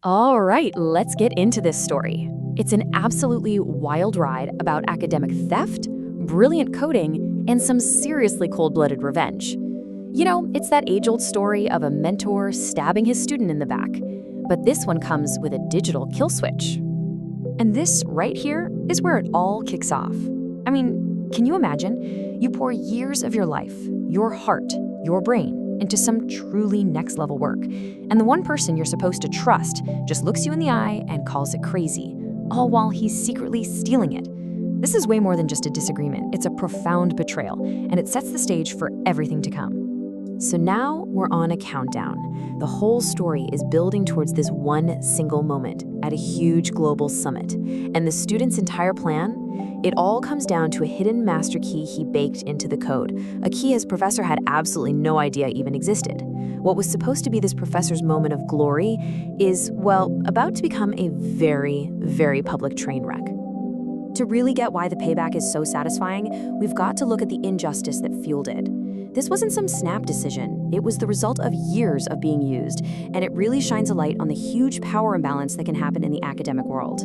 All right, let's get into this story. It's an absolutely wild ride about academic theft, brilliant coding, and some seriously cold-blooded revenge. It's that age-old story of a mentor stabbing his student in the back. But this one comes with a digital kill switch. And this right here is where it all kicks off. I mean, can you imagine? You pour years of your life, your heart, your brain, into some truly next-level work. And the one person you're supposed to trust just looks you in the eye and calls it crazy, all while he's secretly stealing it. This is way more than just a disagreement. It's a profound betrayal, and it sets the stage for everything to come. So now we're on a countdown. The whole story is building towards this one single moment at a huge global summit. And the student's entire plan, it all comes down to a hidden master key he baked into the code, a key his professor had absolutely no idea even existed. What was supposed to be this professor's moment of glory is, well, about to become a very, very public train wreck. To really get why the payback is so satisfying, we've got to look at the injustice that fueled it. This wasn't some snap decision. It was the result of years of being used, and it really shines a light on the huge power imbalance that can happen in the academic world.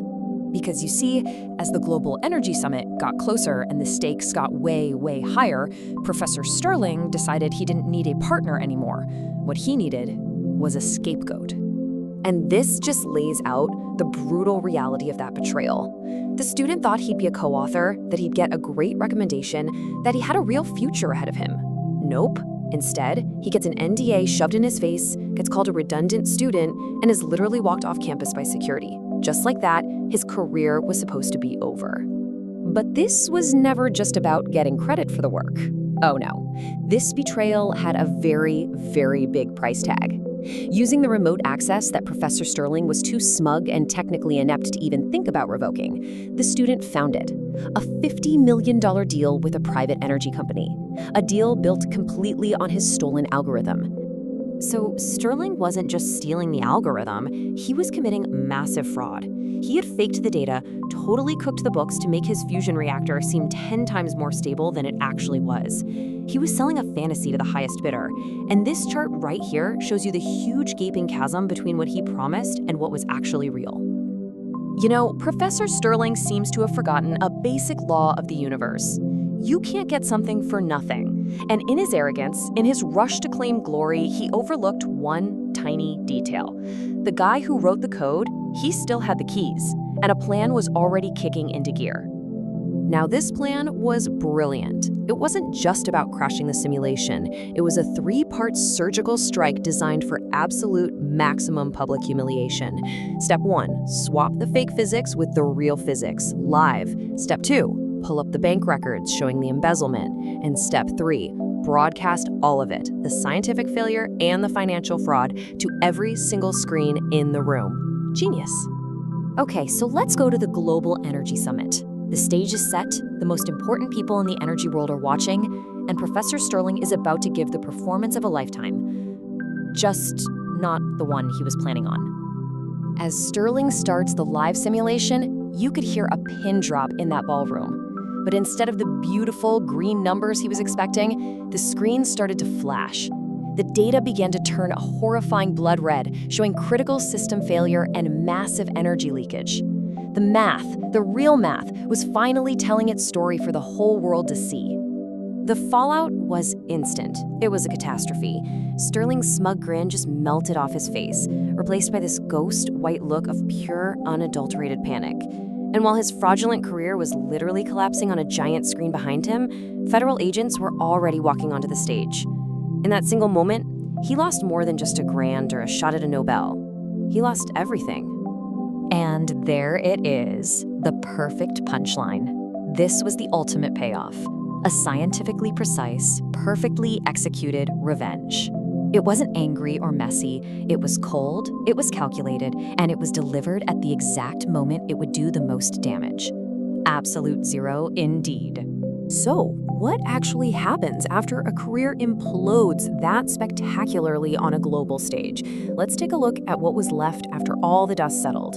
Because you see, as the Global Energy Summit got closer and the stakes got way, way higher, Professor Sterling decided he didn't need a partner anymore. What he needed was a scapegoat. And this just lays out the brutal reality of that betrayal. The student thought he'd be a co-author, that he'd get a great recommendation, that he had a real future ahead of him. Nope. Instead, he gets an NDA shoved in his face, gets called a redundant student, and is literally walked off campus by security. Just like that, his career was supposed to be over. But this was never just about getting credit for the work. Oh no. This betrayal had a very, very big price tag. Using the remote access that Professor Sterling was too smug and technically inept to even think about revoking, the student found it. A $50 million deal with a private energy company. A deal built completely on his stolen algorithm. So Sterling wasn't just stealing the algorithm, he was committing massive fraud. He had faked the data, totally cooked the books to make his fusion reactor seem 10 times more stable than it actually was. He was selling a fantasy to the highest bidder. And this chart right here shows you the huge gaping chasm between what he promised and what was actually real. Professor Sterling seems to have forgotten a basic law of the universe. You can't get something for nothing. And in his arrogance, in his rush to claim glory, he overlooked one tiny detail. The guy who wrote the code, he still had the keys, and a plan was already kicking into gear. Now, this plan was brilliant. It wasn't just about crashing the simulation. It was a 3-part surgical strike designed for absolute maximum public humiliation. Step 1, swap the fake physics with the real physics, live. Step 2, pull up the bank records showing the embezzlement. And Step 3, broadcast all of it, the scientific failure and the financial fraud, to every single screen in the room. Genius. Okay, so let's go to the Global Energy Summit. The stage is set, the most important people in the energy world are watching, and Professor Sterling is about to give the performance of a lifetime. Just not the one he was planning on. As Sterling starts the live simulation, you could hear a pin drop in that ballroom. But instead of the beautiful green numbers he was expecting, the screen started to flash. The data began to turn a horrifying blood red, showing critical system failure and massive energy leakage. The math, the real math, was finally telling its story for the whole world to see. The fallout was instant. It was a catastrophe. Sterling's smug grin just melted off his face, replaced by this ghost white look of pure, unadulterated panic. And while his fraudulent career was literally collapsing on a giant screen behind him, federal agents were already walking onto the stage. In that single moment, he lost more than just a grand or a shot at a Nobel. He lost everything. And there it is, the perfect punchline. This was the ultimate payoff. A scientifically precise, perfectly executed revenge. It wasn't angry or messy. It was cold, it was calculated, and it was delivered at the exact moment it would do the most damage. Absolute zero indeed. So, what actually happens after a career implodes that spectacularly on a global stage? Let's take a look at what was left after all the dust settled.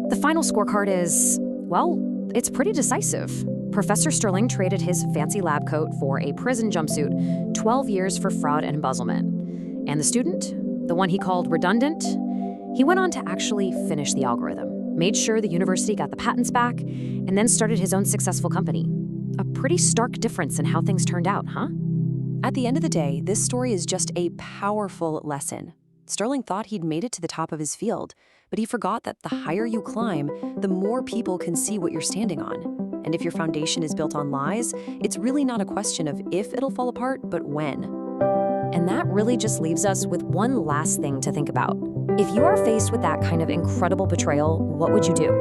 The final scorecard is, well, it's pretty decisive. Professor Sterling traded his fancy lab coat for a prison jumpsuit, 12 years for fraud and embezzlement. And the student, the one he called redundant, He went on to actually finish the algorithm, made sure the university got the patents back, and then started his own successful company. A pretty stark difference in how things turned out, huh? At the end of the day, this story is just a powerful lesson. Sterling thought he'd made it to the top of his field, but he forgot that the higher you climb, the more people can see what you're standing on. And if your foundation is built on lies, it's really not a question of if it'll fall apart, but when. And that really just leaves us with one last thing to think about. If you are faced with that kind of incredible betrayal, what would you do?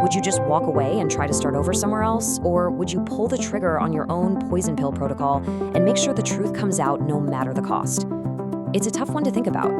Would you just walk away and try to start over somewhere else? Or would you pull the trigger on your own poison pill protocol and make sure the truth comes out no matter the cost? It's a tough one to think about.